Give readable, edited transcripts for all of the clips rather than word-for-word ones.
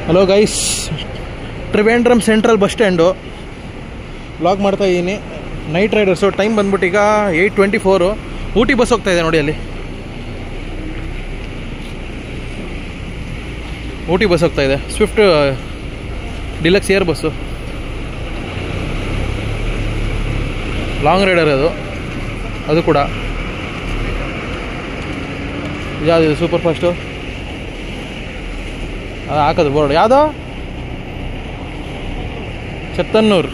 Hello guys, Trivandrum central bus stand vlog ಮಾಡ್ತಾ ಇದ್ದೀನಿ. Night riders. Time ಬಂದ್ಬಿಟ್ಟು ಈಗ 8:24. ಊಟಿ ಬಸ್ ಹೋಗ್ತಾ ಇದೆ ನೋಡಿ, ಅಲ್ಲಿ ಊಟಿ ಬಸ್ ಹೋಗ್ತಾ ಇದೆ. Swift deluxe air bus, long rider ಅದು ಕೂಡ. ಯಾವುದು ಸೂಪರ್ ಫಾಸ್ಟು ಅದು ಹಾಕೋದು ಬೋರ್ಡ್ ಯಾವುದೋ ಚತ್ತನ್ನೂರು.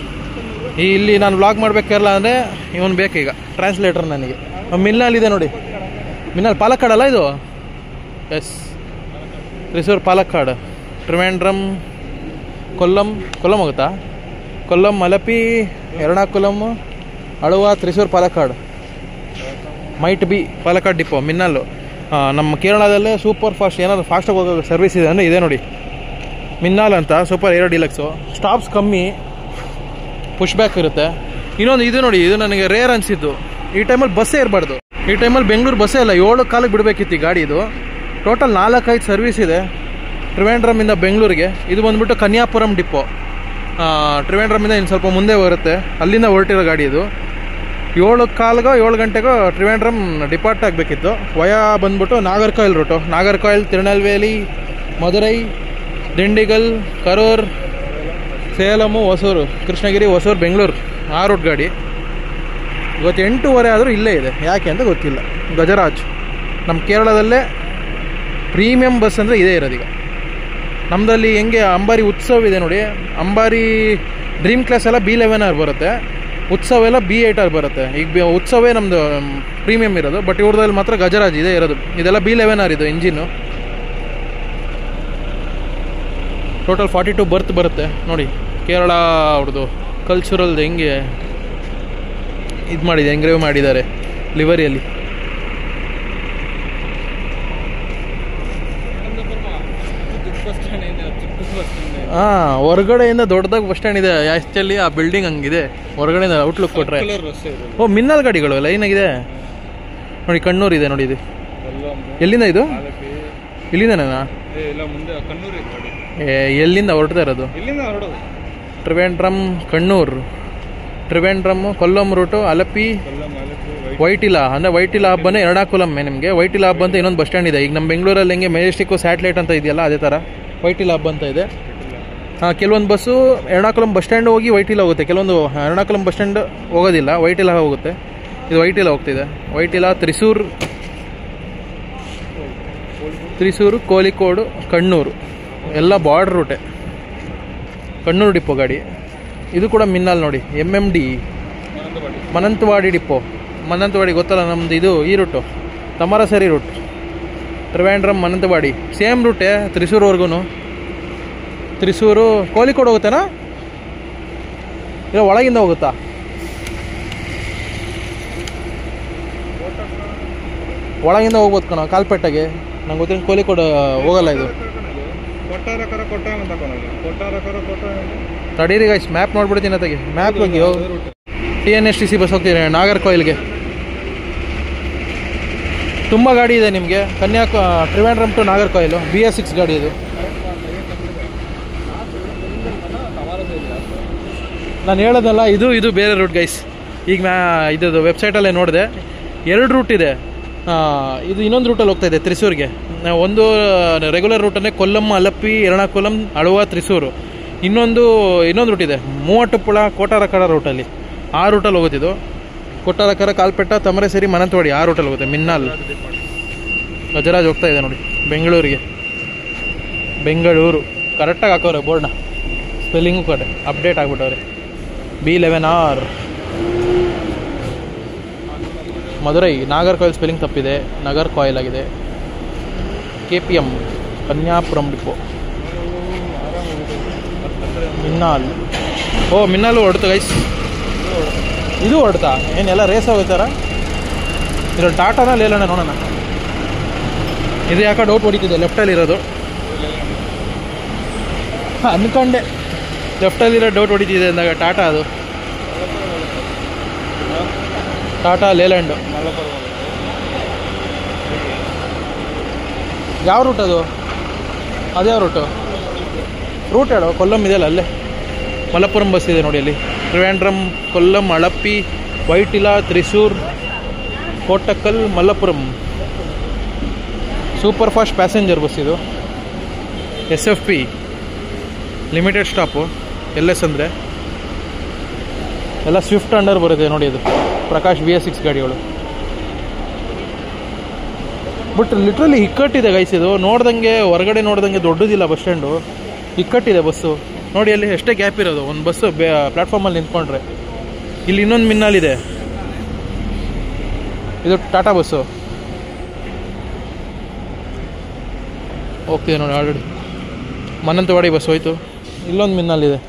ಇಲ್ಲಿ ನಾನು ವ್ಲಾಗ್ ಮಾಡಬೇಕಿರಲ್ಲ ಅಂದರೆ ಇವನು ಬೇಕೀಗ ಟ್ರಾನ್ಸ್ಲೇಟರ್ ನನಗೆ. ಮಿನ್ನಲ್ಲಿದೆ ನೋಡಿ, ಮಿನ್ನಲ್ ಪಾಲಕ್ಕಾಡ್ ಅಲ್ಲ ಇದು? ಎಸ್, ತ್ರಿಸೂರ್ ಪಾಲಕ್ಕಾಡ್. ತ್ರಿವೇಂದ್ರಮ್ ಕೊಲ್ಲಂ ಹೋಗುತ್ತಾ? ಕೊಲ್ಲಂ, ಮಲಪಿ, Ernakulam, Aluva, Thrissur Palakkad. Might be Palakkad depot ಮಿನ್ನಲ್ಲು. ನಮ್ಮ ಕೇರಳದಲ್ಲೇ ಸೂಪರ್ ಫಾಸ್ಟ್ ಏನಾದರೂ ಫಾಸ್ಟಾಗಿ ಹೋಗೋ ಸರ್ವಿಸ್ ಇದೆ ಅಂದರೆ ಇದೆ ನೋಡಿ, ಮಿನ್ನಾಲ್ ಅಂತ. Super aero deluxe. ಸ್ಟಾಪ್ಸ್ ಕಮ್ಮಿ, ಪುಷ್ ಬ್ಯಾಕ್ ಇರುತ್ತೆ. ಇನ್ನೊಂದು ಇದು ನೋಡಿ, ಇದು ನನಗೆ ರೇರ್ ಅನಿಸಿದ್ದು. ಈ ಟೈಮಲ್ಲಿ ಬಸ್ಸೇ ಇರಬಾರ್ದು. ಈ ಟೈಮಲ್ಲಿ ಬೆಂಗಳೂರು ಬಸ್ಸೇ ಇಲ್ಲ. 7 ಕಾಲಕ್ಕೆ ಬಿಡಬೇಕಿತ್ತು ಈ ಗಾಡಿ. ಇದು ಟೋಟಲ್ 4-5 ಸರ್ವಿಸ್ ಇದೆ ತ್ರಿವೇಂದ್ರಮಿಂದ ಬೆಂಗಳೂರಿಗೆ. ಇದು ಬಂದುಬಿಟ್ಟು ಕನ್ಯಾಪುರಂ ಡಿಪೋ. ತ್ರಿವೇಂದ್ರಮಿಂದ ಇನ್ನು ಸ್ವಲ್ಪ ಮುಂದೆ ಬರುತ್ತೆ, ಅಲ್ಲಿಂದ ಹೊರಟಿರೋ ಗಾಡಿ ಇದು. 7 ಗಂಟೆಗೋ ತ್ರಿವೇಂದ್ರಮ್ ಡಿಪಾರ್ಟ್ ಆಗಬೇಕಿತ್ತು. ವಯಾ ಬಂದ್ಬಿಟ್ಟು ನಾಗರ್ಕೋಯಿಲ್ ರೂಟು. ನಾಗರ್ಕೋಯಿಲ್, ತಿರುನಲ್ವೇಲಿ, ಮಧುರೈ, ದಿಂಡಿಗಲ್, ಕರೂರ್, ಸೇಲಮು, ಹೊಸೂರು, ಕೃಷ್ಣಗಿರಿ, ಹೊಸೂರು, ಬೆಂಗಳೂರು. ಆ ರೂಟ್ ಗಾಡಿ. ಇವತ್ತು 8:15 ಆದರೂ ಇಲ್ಲೇ ಇದೆ. ಯಾಕೆ ಅಂತ ಗೊತ್ತಿಲ್ಲ. ಗಜರಾಜ್ ನಮ್ಮ ಕೇರಳದಲ್ಲೇ ಪ್ರೀಮಿಯಂ ಬಸ್ ಅಂದರೆ ಇದೇ ಇರೋದೀಗ. ನಮ್ಮದಲ್ಲಿ ಹೆಂಗೆ ಅಂಬಾರಿ ಉತ್ಸವ ಇದೆ ನೋಡಿ, ಅಂಬಾರಿ ಡ್ರೀಮ್ ಕ್ಲಾಸ್ ಎಲ್ಲ B11R ಬರುತ್ತೆ, ಉತ್ಸವ ಎಲ್ಲ B8R ಬರುತ್ತೆ. ಈಗ ಉತ್ಸವೇ ನಮ್ಮದು ಪ್ರೀಮಿಯಂ ಇರೋದು. ಬಟ್ ಇವ್ರದಲ್ಲಿ ಮಾತ್ರ ಗಜರಾಜ್ ಇದೇ ಇರೋದು. ಇದೆಲ್ಲ B11R ಇದು ಇಂಜಿನ್ನು. ಟೋಟಲ್ 42 ಬರ್ತ್ ಬರುತ್ತೆ ನೋಡಿ. ಕೇರಳ ಅವ್ರದ್ದು ಕಲ್ಚರಲ್ದು ಹೆಂಗೆ ಇದು ಮಾಡಿದೆ, ಎಂಗ್ರೇವ್ ಮಾಡಿದ್ದಾರೆ ಲಿವರಿಯಲ್ಲಿ. ಹೊರಗಡೆಯಿಂದ ದೊಡ್ಡದಾಗಿ ಬಸ್ ಸ್ಟ್ಯಾಂಡ್ ಇದೆ. ಆ್ಯಕ್ಚುಲಿ ಆ ಬಿಲ್ಡಿಂಗ್ ಹಂಗಿದೆ, ಹೊರಗಡೆಯಿಂದ ಔಟ್ಲುಕ್ ಕೊಟ್ಟರೆ. ಓ, ಮಿನ್ನಲ್ ಗಾಡಿಗಳು ಲೈನಾಗಿದೆ ನೋಡಿ. ಕಣ್ಣೂರು ಇದೆ ನೋಡಿ. ಇದು ಎಲ್ಲಿಂದ? ಇದು ಇಲ್ಲಿಂದನೇನಾ? ಎಲ್ಲಿಂದ ಹೊರಡ್ತಾ ಇರೋದು? ತ್ರಿವೇಂದ್ರಮ್, ಕಣ್ಣೂರು, ತ್ರಿವೇಂದ್ರಮ್, ಕೊಲ್ಲಂ ರೂಟು, ಅಲಪಿ, ವೈಟಿಲಾ. ಅಂದರೆ ವೈಟಿಲಾ ಹಬ್ ಅಂದರೆ ಎರ್ಣಾಕುಲಮ್ಮೆ ನಿಮಗೆ. ವೈಟಿಲಾ ಹಬ್ ಅಂತ ಇನ್ನೊಂದು ಬಸ್ ಸ್ಟ್ಯಾಂಡ್ ಇದೆ. ಈಗ ನಮ್ಮ ಬೆಂಗಳೂರಲ್ಲಿ ಹೆಂಗೆ ಮೆಜೆಸ್ಟಿಕ್ಕು ಸ್ಯಾಟಲೈಟ್ ಅಂತ ಇದೆಯಲ್ಲ, ಅದೇ ಥರ ವೈಟಿಲಾ ಹಬ್ ಅಂತ ಇದೆ. ಕೆಲವೊಂದು ಬಸ್ಸು ಎರ್ಣಾಕುಲಂ ಬಸ್ ಸ್ಟ್ಯಾಂಡ್ ಹೋಗಿ ವೈಟಿಲಾ ಹೋಗುತ್ತೆ, ಕೆಲವೊಂದು ಎರ್ಣಾಕುಲಂ ಬಸ್ ಸ್ಟ್ಯಾಂಡ್ ಹೋಗೋದಿಲ್ಲ, ವೈಟಿಲಾ ಹೋಗುತ್ತೆ. ಇದು ವೈಟಿಲಾ ಹೋಗ್ತಿದೆ. ವೈಟಿಲಾ, ತ್ರಿಸೂರು, ಕೋಳಿಕೋಡು, ಕಣ್ಣೂರು ಎಲ್ಲ ಬಾರ್ಡರ್ ರೂಟೆ. ಕಣ್ಣೂರು ಡಿಪೋ ಗಾಡಿ. ಇದು ಕೂಡ ಮಿನ್ನಲ್ ನೋಡಿ. MMD ಮನಂತವಾಡಿ depot. ಮನಂತವಾಡಿ ಗೊತ್ತಲ್ಲ ನಮ್ಮದು, ಇದು ಈ ರೂಟು ತಮರಸರಿ ರೂಟ್. ತ್ರಿವೇಂದ್ರಮ್, ಮನಂತವಾಡಿ ಸೇಮ್ ರೂಟೇ ತ್ರಿಸೂರ್ವರೆಗೂ. ತ್ರಿಸೂರು, ಕೋಳಿಕೋಡು ಹೋಗುತ್ತೆನಾ? ಇಲ್ಲ ಒಳಗಿಂದ ಹೋಗುತ್ತಾ? ಒಳಗಿಂದ ಹೋಗ್ಬೋದು ಕಣ, ಕಾಲ್ಪೆಟ್ಟಾಗೆ. ನಂಗೆ ಗೊತ್ತಿಲ್ಲ, ಕೋಳಿಕೋಡು ಹೋಗಲ್ಲ ಇದು. ತಡೀರಿ ಗೈಸ್, ಮ್ಯಾಪ್ ನೋಡ್ಬಿಡ್ತೀನಿ ಅತ್ತಾಗೆ. ಮ್ಯಾಪ್ ಹೋಗಿ TNSTC ಬಸ್ ಹೋಗ್ತೀನಿ ನಾಗರ್ಕೋಯಿಲ್ಗೆ. ತುಂಬ ಗಾಡಿ ಇದೆ ನಿಮಗೆ. ತ್ರಿವೇಂದ್ರಮ್ ಟು ನಾಗರ್ಕೋಯಿಲು BS6 ಗಾಡಿ ಇದು. ನಾನು ಹೇಳೋದಲ್ಲ, ಇದು ಬೇರೆ ರೂಟ್ ಗೈಸ್. ಈಗ ಇದು ವೆಬ್ಸೈಟಲ್ಲೇ ನೋಡಿದೆ, 2 ರೂಟ್ ಇದೆ. ಇದು ಇನ್ನೊಂದು ರೂಟಲ್ಲಿ ಹೋಗ್ತಾ ಇದೆ ತ್ರಿಸೂರ್ಗೆ. ಒಂದು ರೆಗ್ಯುಲರ್ ರೂಟನ್ನೇ ಕೊಲ್ಲಂ, ಅಲಪ್ಪಿ, ಎರ್ಣಾಕುಲಂ, ಅಳುವ, ತ್ರಿಸೂರು. ಇನ್ನೊಂದು ರೂಟ್ ಇದೆ ಮೂವಟ್ಟುಪುಳ, ಕೋಟಾರಕರ ರೂಟಲ್ಲಿ. ಆ ರೂಟಲ್ಲಿ ಹೋಗುತ್ತಿದ್ದು. ಕೋಟಾರಕರ, ಕಾಲ್ಪೆಟ್ಟ, ತಮರಸೇರಿ, ಮನಂತವಾಡಿ ಆ ರೂಟಲ್ಲಿ ಹೋಗುತ್ತೆ. ಮಿನ್ನಾಲ್ ಗಜರಾಜ್ ಹೋಗ್ತಾ ಇದೆ ನೋಡಿ ಬೆಂಗಳೂರಿಗೆ. ಬೆಂಗಳೂರು ಕರೆಕ್ಟಾಗಿ ಹಾಕೋರೆ ಬೋರ್ಡ್ನ, ಸ್ಪೆಲ್ಲಿಂಗು ಕಡೆ ಅಪ್ಡೇಟ್ ಆಗಿಬಿಟ್ಟವ್ರೆ. B11R. ಮಧುರೈ, ನಾಗರ್ಕೋಯಿಲ್ ಸ್ಪೆಲ್ಲಿಂಗ್ ತಪ್ಪಿದೆ, ನಗರ್ಕೋಯಿಲ್ ಆಗಿದೆ. KPM Kaniyapuram depot. Minnal. Oh, Minnal ಹೊಡ್ತು ಗೈಸ್. ಇದು ಹೊಡ್ತಾ ಏನೆಲ್ಲ ರೇಸ್ ಹೋಗ್ತಾರ. ಇದು ಟಾಟಾನ ಲೇಲಣ್ಣ ನೋಡೋಣ. ಇದು ಯಾಕೆ ಡೌಟ್ ಹೊಡಿತಿದೆ, ಲೆಫ್ಟಲ್ಲಿ ಇರೋದು ಅಂದ್ಕೊಂಡೆ. ಲೆಫ್ಟಲ್ಲಿರೋ ಡೌಟ್ ಹೊಡಿತಿದೆ ಅಂದಾಗ ಟಾಟಾ. ಅದು ಟಾಟಾ ಲೇಲ್ಯಾಂಡು. ಯಾವ ರೂಟ್ ಅದು? ಅದ್ಯಾವ ರೂಟು? ರೂಟ್ ಹೇಳೋ. ಕೊಲ್ಲಂ ಇದೆಯಲ್ಲ ಅಲ್ಲೇ, ಮಲಪ್ಪುರಂ ಬಸ್ ಇದೆ ನೋಡಿ ಅಲ್ಲಿ. Trivandrum, Kollam, Alleppey, Vyttila, Thrissur, Kottakkal, Malappuram. Super fast passenger bus ಇದು. SFP limited stop. LS ಅಂದರೆ ಎಲ್ಲ ಸ್ವಿಫ್ಟ್ ಅಂಡರ್ ಬರುತ್ತೆ ನೋಡಿ. ಇದು ಪ್ರಕಾಶ್ BS6 ಗಾಡಿಗಳು. ಬಟ್ ಲಿಟ್ರಲಿ ಇಕ್ಕಟ್ಟಿದೆ ಗೈಸ್ ಇದು. ನೋಡ್ದಂಗೆ ಹೊರಗಡೆ ನೋಡ್ದಂಗೆ ದೊಡ್ಡದಿಲ್ಲ ಬಸ್ ಸ್ಟ್ಯಾಂಡು, ಇಕ್ಕಟ್ಟಿದೆ ಬಸ್ಸು. ನೋಡಿ ಅಲ್ಲಿ ಎಷ್ಟೇ ಗ್ಯಾಪ್ ಇರೋದು ಒಂದು ಬಸ್ಸು ಪ್ಲ್ಯಾಟ್ಫಾರ್ಮಲ್ಲಿ ನಿಂತ್ಕೊಂಡ್ರೆ. ಇಲ್ಲಿ ಇನ್ನೊಂದು ಮಿನ್ನಾಲಿದೆ, ಇದು ಟಾಟಾ ಬಸ್ಸು ಹೋಗ್ತಿದೆ ನೋಡಿ ಆಲ್ರೆಡಿ. ಮನಂತವಾಡಿ ಬಸ್ ಹೋಯ್ತು. ಇಲ್ಲೊಂದು ಮಿನ್ನಲ್ಲಿದೆ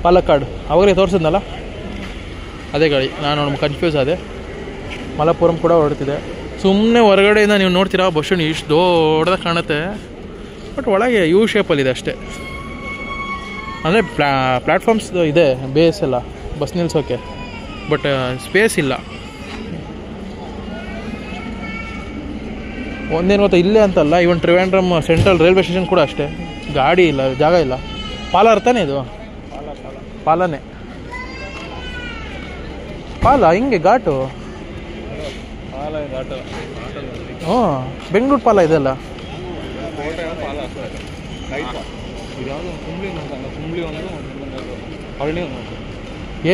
ಪಾಲಕ್ಕಾಡ್, ಅವರೇ ತೋರಿಸಿದ್ನಲ್ಲ ಅದೇ ಗಾಡಿ. ನಾನು ಕನ್ಫ್ಯೂಸ್ ಆದೆ. ಮಲಪ್ಪುರಂ ಕೂಡ ಹೊರಡ್ತಿದೆ. ಸುಮ್ಮನೆ ಹೊರಗಡೆಯಿಂದ ನೀವು ನೋಡ್ತೀರಾ ಬಸ್ ಸ್ಟ್ಯಾಂಡ್ ಇಷ್ಟು ದೊಡ್ಡದಾಗಿ ಕಾಣುತ್ತೆ, ಬಟ್ ಒಳಗೆ ಯು ಶೇಪಲ್ಲಿದೆ ಅಷ್ಟೇ. ಅಂದರೆ ಪ್ಲ್ಯಾಟ್ಫಾರ್ಮ್ಸ್ ಇದೆ ಬೇಸ್ ಎಲ್ಲ ಬಸ್ ನಿಲ್ಸೋಕ್ಕೆ, ಬಟ್ ಸ್ಪೇಸ್ ಇಲ್ಲ. ಒಂದೇನು ಗೊತ್ತಾ, ಇಲ್ಲೇ ಅಂತಲ್ಲ, ಇವನ್ ತ್ರಿವೇಂದ್ರಂ ಸೆಂಟ್ರಲ್ ರೈಲ್ವೆ ಸ್ಟೇಷನ್ ಕೂಡ ಅಷ್ಟೇ, ಗಾಡಿ ಇಲ್ಲ, ಜಾಗ ಇಲ್ಲ. ಪಾಲ ಅರ್ಥನೇ ಇದು, ಪಾಲನೇ ಪಾಲ. ಹಿಂಗೆ ಘಾಟು. ಹ್ಞೂ, ಬೆಂಗಳೂರು ಪಾಲ ಇದೆಲ್ಲ.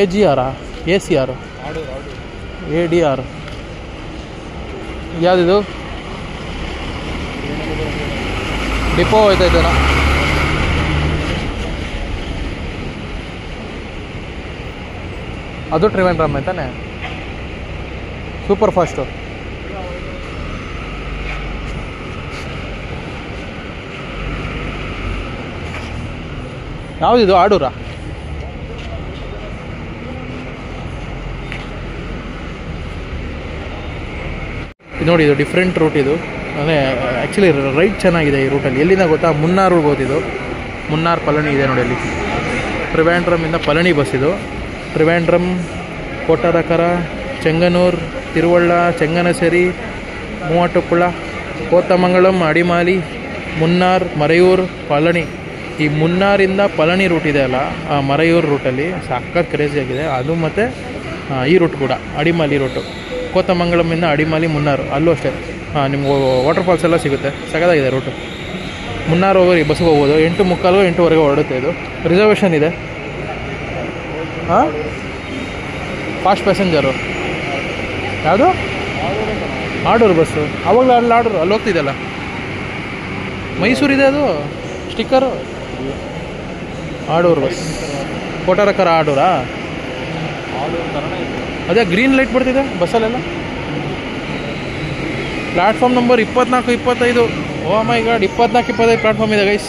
AGR ACR ADR ಯಾವುದಿದು? ಡಿಪೋ ಹೋಯ್ತಾ ಇದ್ದಾನ. ಅದು ತ್ರಿವೇಂದ್ರಂ ತಾನೆ, ಸೂಪರ್ ಫಾಸ್ಟು. ಯಾವುದಿದು? ಆಡೂರ? ಇದು ನೋಡಿ, ಇದು ಡಿಫ್ರೆಂಟ್ ರೂಟ್ ಇದು. ಅಂದರೆ ಆ್ಯಕ್ಚುಲಿ ರೈಟ್ ಚೆನ್ನಾಗಿದೆ ಈ ರೂಟಲ್ಲಿ. ಎಲ್ಲಿಂದ ಗೊತ್ತಾ? ಮುನ್ನಾರ್ ಹೋಗೋದಿದು. ಮುನ್ನಾರ್ ಪಳನಿ ಇದೆ ನೋಡಿ ಅಲ್ಲಿ. ತ್ರಿವೇಂದ್ರಮಿಂದ ಪಳನಿ ಬಸ್ ಇದು. ತ್ರಿವೇಂದ್ರಂ, ಕೊಟ್ಟಾರಕರ, ಚೆಂಗನೂರು, ತಿರುವಳ್ಳ, ಚೆಂಗನಸೇರಿ, ಮೂವಟ್ಟುಪುಳ, ಕೋತಮಂಗಲಂ, ಅಡಿಮಾಲಿ, ಮುನ್ನಾರ್, ಮರೆಯೂರು, ಪಳನಿ. ಈ ಮುನ್ನಾರಿಂದ ಪಳನಿ ರೂಟ್ ಇದೆ ಅಲ್ಲ, ಆ ಮರೆಯೂರು ರೂಟಲ್ಲಿ ಸಖತ್ ಕ್ರೇಜಿಯಾಗಿದೆ ಅದು. ಮತ್ತು ಈ ರೂಟ್ ಕೂಡ ಅಡಿಮಾಲಿ ರೂಟು. ಕೋತಮಂಗಲಮಿಂದ ಅಡಿಮಾಲಿ, ಮುನ್ನಾರು, ಅಲ್ಲೂ ಅಷ್ಟೇ. ನಿಮ್ಗೆ ವಾಟರ್ ಫಾಲ್ಸ್ ಎಲ್ಲ ಸಿಗುತ್ತೆ. ಸಖತ್ತಾಗಿದೆ ರೂಟು. ಮುನ್ನಾರು ಹೋಗೋರಿಗೆ ಬಸ್ಸಿಗೆ ಹೋಗ್ಬೋದು. 8:45 8:00ವರೆಗೆ ಹೊರಡುತ್ತೆ ಇದು. ರಿಸರ್ವೇಷನ್ ಇದೆ. ಹಾಂ, ಫಾಸ್ಟ್ ಪ್ಯಾಸೆಂಜರು. ಯಾವುದು? ಆಡೂರು ಬಸ್ಸು. ಅವಾಗಲೂ ಅಲ್ಲಿ ಆಡೂರು ಅಲ್ಲಿ ಹೋಗ್ತಿದ್ದಲ್ಲ. ಮೈಸೂರಿದೆ ಅದು ಸ್ಟಿಕ್ಕರು. ಆಡೂರು ಬಸ್. ಕೊಟ್ಟಾರಕರ ಆಡೂರಾ? ಅದೇ ಗ್ರೀನ್ ಲೈಟ್ ಬರ್ತಿದೆ ಬಸ್ಸಲ್ಲೆಲ್ಲ. Platform number 24 25. Oh my god, 24 25 platform ಇದೆ ಗೈಸ್.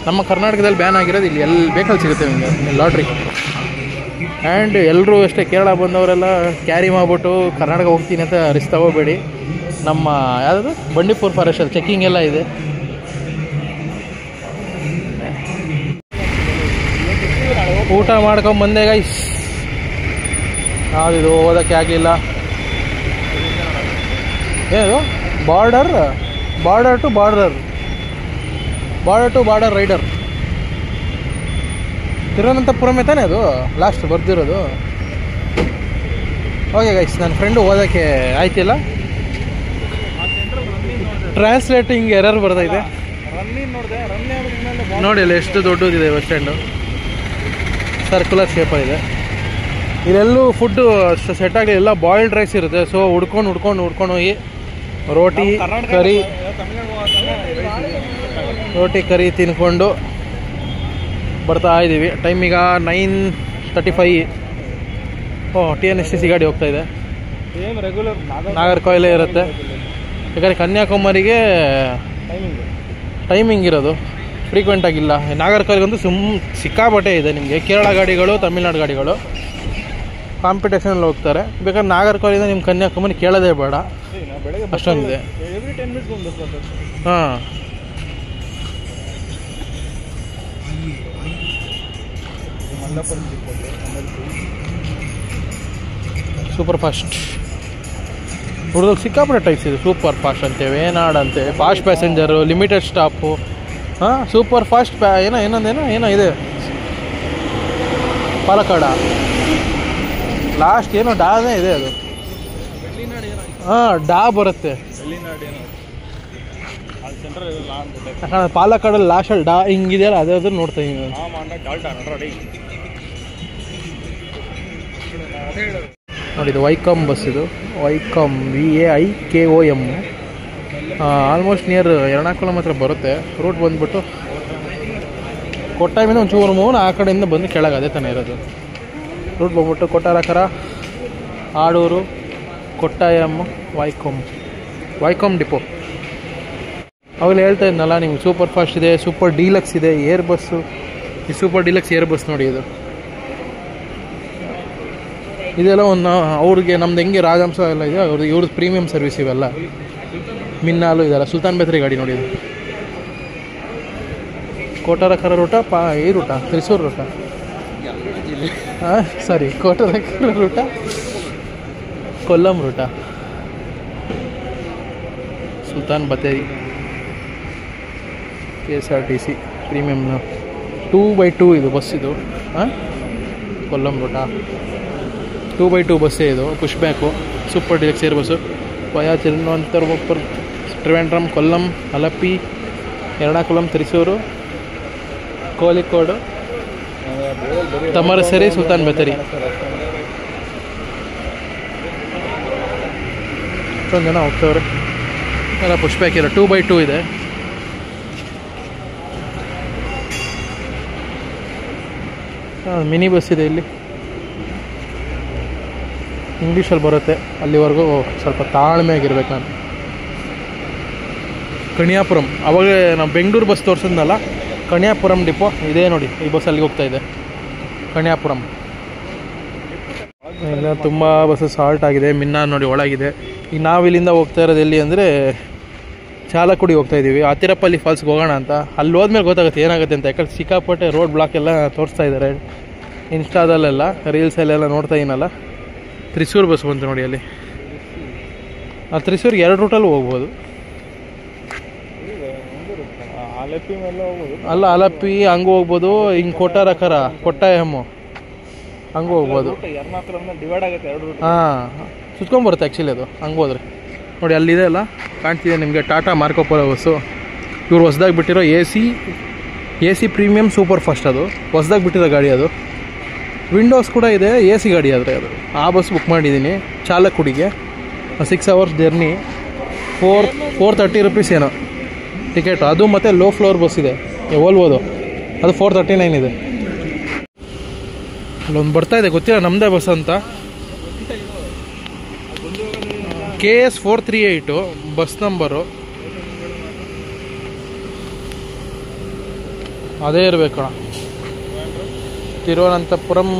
ನಮ್ಮ ಕರ್ನಾಟಕದಲ್ಲಿ ಬ್ಯಾನ್ ಆಗಿರೋದು ಇಲ್ಲಿ ಎಲ್ಲಿ ಬೇಕಲ್ಲಿ ಸಿಗುತ್ತೆ ನಿಮಗೆ ಲಾಟ್ರಿ. ಆ್ಯಂಡ್ ಎಲ್ಲರೂ ಅಷ್ಟೇ, ಕೇರಳ ಬಂದವರೆಲ್ಲ ಕ್ಯಾರಿ ಮಾಡಿಬಿಟ್ಟು ಕರ್ನಾಟಕ ಹೋಗ್ತೀನಿ ಅಂತ ರಿಸ್ಕ್ ತಗೋಬೇಡಿ. ನಮ್ಮ ಯಾವುದು ಬಂಡೀಪುರ ಫಾರೆಸ್ಟಲ್ಲಿ ಚೆಕ್ಕಿಂಗ್ ಎಲ್ಲ ಇದೆ. ಊಟ ಮಾಡ್ಕೊಂಬಂದೆ ಗೈಸ್. ಯಾವುದಿದು ಓದೋಕ್ಕೆ ಆಗಲಿಲ್ಲ. ಏನು ಬಾರ್ಡರ್ ಟು ಬಾರ್ಡರ್ ರೈಡರ್. ತಿರುವನಂತಪುರಮೇ ತಾನೇ ಅದು ಲಾಸ್ಟ್ ಬರ್ದಿರೋದು. ಓಕೆ ಗೈಸ್, ನನ್ನ ಫ್ರೆಂಡು ಓದೋಕ್ಕೆ ಆಯ್ತಿಲ್ಲ. ಟ್ರಾನ್ಸ್ಲೇಟಿಂಗ್ ಎರರ್ ಬರ್ತಾಯಿದೆ ನೋಡಿ. ಅಲ್ಲಿ ಎಷ್ಟು ದೊಡ್ಡದಿದೆ ಬಸ್ ಸ್ಟ್ಯಾಂಡು. ಸರ್ಕ್ಯುಲರ್ ಶೇಪಲ್ಲಿದೆ. ಇಲ್ಲೆಲ್ಲೂ ಫುಡ್ಡು ಸೆಟ್ ಆಗಲಿ. ಎಲ್ಲ ಬಾಯ್ಲ್ಡ್ ರೈಸ್ ಇರುತ್ತೆ. ಸೊ ಹುಡ್ಕೊಂಡು ಹೋಗಿ ರೋಟಿ ಕರಿ ತಿನ್ಕೊಂಡು ಬರ್ತಾ ಇದ್ದೀವಿ. ಟೈಮ್ ಈಗ 9:35. TNSTC ಗಾಡಿ ಹೋಗ್ತಾ ಇದೆ. ನಾಗರ್ಕೋಯಿಲೆ ಇರುತ್ತೆ. ಯಾಕಂದರೆ ಕನ್ಯಾಕುಮಾರಿಗೆ ಟೈಮಿಂಗ್ ಇರೋದು ಫ್ರೀಕ್ವೆಂಟ್ ಆಗಿಲ್ಲ. ನಾಗರ್ಕೋಯಿಲ್ಗಂತೂ ಸಿಕ್ಕಾಪಟ್ಟೆ ಇದೆ ನಿಮಗೆ. ಕೇರಳ ಗಾಡಿಗಳು, ತಮಿಳ್ನಾಡು ಗಾಡಿಗಳು ಕಾಂಪಿಟೇಷನಲ್ಲಿ ಹೋಗ್ತಾರೆ. ಬೇಕಾದ್ರೆ ನಾಗರ್ಕೋಯಿಲಿಂದ ನಿಮ್ಮ ಕನ್ಯಾಕುಮಾರಿ ಕೇಳೋದೇ ಬೇಡ, ಅಷ್ಟೊಂದಿದೆ. ಹಾಂ, ಸೂಪರ್ ಫಾಸ್ಟ್ ಹುಡುಗರು ಸಿಕ್ಕಾಪಟ್ಟೆ ಟೈಪ್ಸ್ ಇದೆ. ಸೂಪರ್ ಫಾಸ್ಟ್ ಅಂತೆ, ವೇನಾಡ್ ಅಂತೆ, ಫಾಸ್ಟ್ ಪ್ಯಾಸೆಂಜರು, ಲಿಮಿಟೆಡ್ ಸ್ಟಾಪು, ಹಾಂ ಸೂಪರ್ ಫಾಸ್ಟ್ ಏನೋ ಇದೆ ಪಾಲಕ್ಕಾಡ ಲಾಸ್ಟ್ ಏನೋ ಡಾನೇ ಇದೆ ಅದು. ಹಾಂ ಡಾ ಬರುತ್ತೆ ಪಾಲಕ್ಕಾಡಲ್ಲಿ ಲಾಸ್ಟಲ್ಲಿ ಡಾ ಹಿಂಗಿದೆಯಲ್ಲ ಅದಾದ್ರೂ ನೋಡ್ತಾ ಇದ್ದೀನಿ ನೋಡಿ. ಇದು ವೈಕಮ್ ಬಸ್, ಇದು Viacom VAIKOM. Almost near Ernakulam ಹತ್ರ ಬರುತ್ತೆ. ರೂಟ್ ಬಂದುಬಿಟ್ಟು ಕೊಟ್ಟಾಯಮಿಂದ ಒಂಚೂರು ಮೂರು ಆ ಕಡೆಯಿಂದ ಬಂದು ಕೆಳಗೆ ಅದೇ ತಾನೇ ಇರೋದು. ರೂಟ್ ಬಂದ್ಬಿಟ್ಟು ಕೊಟ್ಟಾರಕರ, ಆಡೂರು, ಕೊಟ್ಟಾಯಂ, ವೈಕಮ್ ಡಿಪೋ. ಅವಾಗಲೇ ಹೇಳ್ತಾ ಇದ್ನಲ್ಲ ನಿಮ್ಗೆ ಸೂಪರ್ ಫಾಸ್ಟ್ ಇದೆ, ಸೂಪರ್ ಡೀಲಕ್ಸ್ ಇದೆ, ಏರ್ ಬಸ್ಸು. ಈ ಸೂಪರ್ ಡೀಲಕ್ಸ್ ಏರ್ ಬಸ್ ನೋಡಿ ಇದು. ಇದೆಲ್ಲ ಒಂದು ಅವ್ರಿಗೆ ನಮ್ದು ಹೆಂಗೆ ರಾಜಹಂಸ ಎಲ್ಲ ಇದೆ ಇವ್ರದ್ದು ಪ್ರೀಮಿಯಂ ಸರ್ವಿಸ್ ಇವೆಲ್ಲ. ಮಿನ್ನಾಲು ಇದೆಲ್ಲ ಸುಲ್ತಾನ್ ಬೇತ್ರಿ ಗಾಡಿ ನೋಡಿ ಇದು. ಕೋಟಾರಕರ ರೂಟ ಈ route Thrissur route Kottarakkara route Kollam route Sultan Bathery KSRTC premium 2x2 ಇದು ಬಸ್ ಇದು. ಕೊಲ್ಲಂ ರೂಟ 2x2 ಬಸ್ಸೇ ಇದು. Push back super deluxe air bus. Via Thiruvananthapuram, Trivandrum, Kollam, Alleppey, Ernakulam, Thrissur, Kozhikode, Thamarassery, Sultan Bathery. ಅಷ್ಟೊಂದು ಜನ ಹೋಗ್ತವ್ರೆ. ಎಲ್ಲ ಪುಷ್ ಬ್ಯಾಕ್ ಇರೋ 2x2 ಇದೆ. ಮಿನಿ ಬಸ್ ಇದೆ ಇಲ್ಲಿ. ಇಂಗ್ಲೀಷಲ್ಲಿ ಬರುತ್ತೆ, ಅಲ್ಲಿವರೆಗೂ ಸ್ವಲ್ಪ ತಾಳ್ಮೆಯಾಗಿರ್ಬೇಕು ನಾನು. ಕಣಿಯಾಪುರಂ, ಅವಾಗ ನಾವು ಬೆಂಗಳೂರು ಬಸ್ ತೋರಿಸಿದ್ನಲ್ಲ, ಕಣಿಯಾಪುರಂ ಡಿಪೋ ಇದೇ ನೋಡಿ. ಈ ಬಸ್ ಅಲ್ಲಿಗೆ ಹೋಗ್ತಾ ಇದೆ, ಕಣಿಯಾಪುರಂ. ಇಲ್ಲ ತುಂಬ ಬಸ್ಸಸ್ ಸಾಲ್ಟ್ ಆಗಿದೆ. ಮಿನ್ನ ನೋಡಿ ಒಳಗಿದೆ. ಈಗ ನಾವು ಇಲ್ಲಿಂದ ಹೋಗ್ತಾ ಇರೋದು ಎಲ್ಲಿ ಅಂದರೆ ಚಾಲಕುಡಿ ಹೋಗ್ತಾ ಇದ್ದೀವಿ. ಆತಿರಪ್ಪಲ್ಲಿ ಫಾಲ್ಸ್ಗೆ ಹೋಗೋಣ ಅಂತ. ಅಲ್ಲಿ ಹೋದ್ಮೇಲೆ ಗೊತ್ತಾಗುತ್ತೆ ಏನಾಗುತ್ತೆ ಅಂತ. ಯಾಕಂದ್ರೆ ಸಿಕ್ಕಾಪಟ್ಟೆ ರೋಡ್ ಬ್ಲಾಕ್ ಎಲ್ಲ ತೋರಿಸ್ತಾ ಇದ್ದಾರೆ ಇನ್ಸ್ಟಾದಲ್ಲೆಲ್ಲ, ರೀಲ್ಸಲ್ಲೆಲ್ಲ ನೋಡ್ತಾ ಇದ್ದೀನಲ್ಲ. ತ್ರಿಸೂರು ಬಸ್ ಬಂತು ನೋಡಿ ಅಲ್ಲಿ. ಆ ತ್ರಿಸೂರಿಗೆ 2 ರೂಟಲ್ಲೂ ಹೋಗ್ಬೋದು. ಅಲ್ಲ ಅಲಪ್ಪಿ ಹಂಗೂ ಹೋಗ್ಬೋದು, ಹಿಂಗೆ ಕೊಟ್ಟಾರಕರ, ಕೊಟ್ಟಾಯಮ್ಮು ಹಂಗೂ ಹೋಗ್ಬೋದು. ಹಾಂ ಸುತ್ಕೊಂಡ್ಬರುತ್ತೆ ಆ್ಯಕ್ಚುಲಿ ಅದು ಹಂಗೆ ಹೋದ್ರೆ. ನೋಡಿ ಅಲ್ಲಿದೆ ಅಲ್ಲ ಕಾಣ್ತಿದೆ ನಿಮಗೆ, ಟಾಟಾ ಮಾರ್ಕೋಪೋಲೋ ಬಸ್ಸು. ಇವ್ರು ಹೊಸ್ದಾಗಿ ಬಿಟ್ಟಿರೋ AC ಪ್ರೀಮಿಯಂ ಸೂಪರ್ ಫಾಸ್ಟ್. ಅದು ಹೊಸ್ದಾಗಿ ಬಿಟ್ಟಿರೋ ಗಾಡಿ. ಅದು ವಿಂಡೋಸ್ ಕೂಡ ಇದೆ, AC ಗಾಡಿ ಆದರೆ ಅದು. ಆ ಬಸ್ ಬುಕ್ ಮಾಡಿದ್ದೀನಿ ಚಾಲಕುಡಿಗೆ. 6 hours ಜರ್ನಿ, 430 rupees ಏನೋ ಟಿಕೆಟು. ಅದು ಮತ್ತು ಲೋ ಫ್ಲೋರ್ ಬಸ್ ಇದೆ ಓಲ್ವೋದು, ಅದು 439 ಇದೆ. ಅಲ್ಲೊಂದು ಬರ್ತಾ ಇದೆ ಗೊತ್ತಿಲ್ಲ ನಮ್ಮದೇ ಬಸ್ ಅಂತ. KS 438 ಬಸ್ ನಂಬರು ಅದೇ ಇರಬೇಕಣ. ತಿರುವನಂತಪುರಂ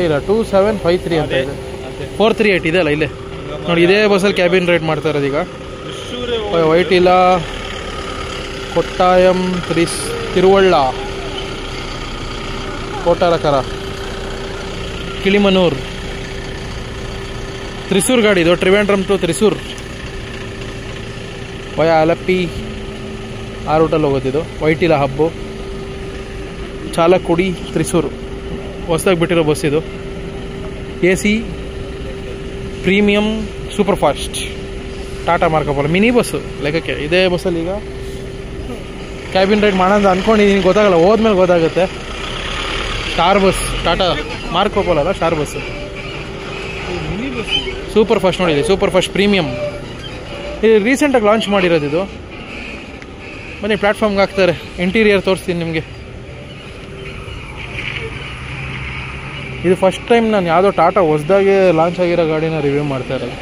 ಇಲ್ಲ 2753 ಅಂತ ಇದೆ. 438 ಇದೆ ಅಲ್ಲ ಇಲ್ಲೇ ನೋಡಿ. ಇದೇ ಬಸ್ಸಲ್ಲಿ ಕ್ಯಾಬಿನ್ ರೈಡ್ ಮಾಡ್ತಾ ಇರೋದು ಈಗ. ವೈಟಿಲ, ಕೊಟ್ಟಾಯಂ, ತಿರುವಳ್ಳ, ಕೋಟಾರಕರ, ಕಿಳಿಮನೂರ್, ತ್ರಿಸೂರು ಗಾಡಿ ಇದು. ತ್ರಿವೇಂದ್ರಂ ಟು ತ್ರಿಸೂರು ವಯ ಅಲಪ್ಪಿ ಆ ರೂಟಲ್ಲಿ ಹೋಗೋದಿದು. ವೈಟಿಲ ಹಬ್ಬು, ಚಾಲಕುಡಿ, ತ್ರಿಸೂರು ಹೊಸದಾಗಿ ಬಿಟ್ಟಿರೋ ಬಸ್ ಇದು. AC premium super fast Tata Marco Polo mini bus ಲೆಕ್ಕಕ್ಕೆ. ಇದೇ ಬಸ್ಸಲ್ಲಿ ಈಗ ಕ್ಯಾಬಿನ್ ರೈಡ್ ಮಾಡೋಣ ಅಂದ್ಕೊಂಡಿದ್ದೀನಿ, ಗೊತ್ತಾಗಲ್ಲ, ಹೋದ್ಮೇಲೆ ಗೊತ್ತಾಗುತ್ತೆ. ಸ್ಟಾರ್ ಬಸ್, ಟಾಟಾ ಮಾರ್ಕೋಪೋಲೋ ಅಲ್ಲ, ಸ್ಟಾರ್ ಬಸ್ಸು ಸೂಪರ್ ಫಾಸ್ಟ್ ನೋಡಿದೆ. ಸೂಪರ್ ಫಾಸ್ಟ್ ಪ್ರೀಮಿಯಂ ಇದು ರೀಸೆಂಟಾಗಿ ಲಾಂಚ್ ಮಾಡಿರೋದು ಇದು. ಬನ್ನಿ ಪ್ಲ್ಯಾಟ್ಫಾರ್ಮ್ಗೆ ಹಾಕ್ತಾರೆ. ಇಂಟೀರಿಯರ್ ತೋರಿಸ್ತೀನಿ ನಿಮಗೆ. ಇದು ಫಸ್ಟ್ ಟೈಮ್ ನಾನು ಯಾವುದೋ ಟಾಟಾ ಹೊಸದಾಗಿ ಲಾಂಚ್ ಆಗಿರೋ ಗಾಡಿನ ರಿವ್ಯೂ ಮಾಡ್ತಾ ಇರೋದು.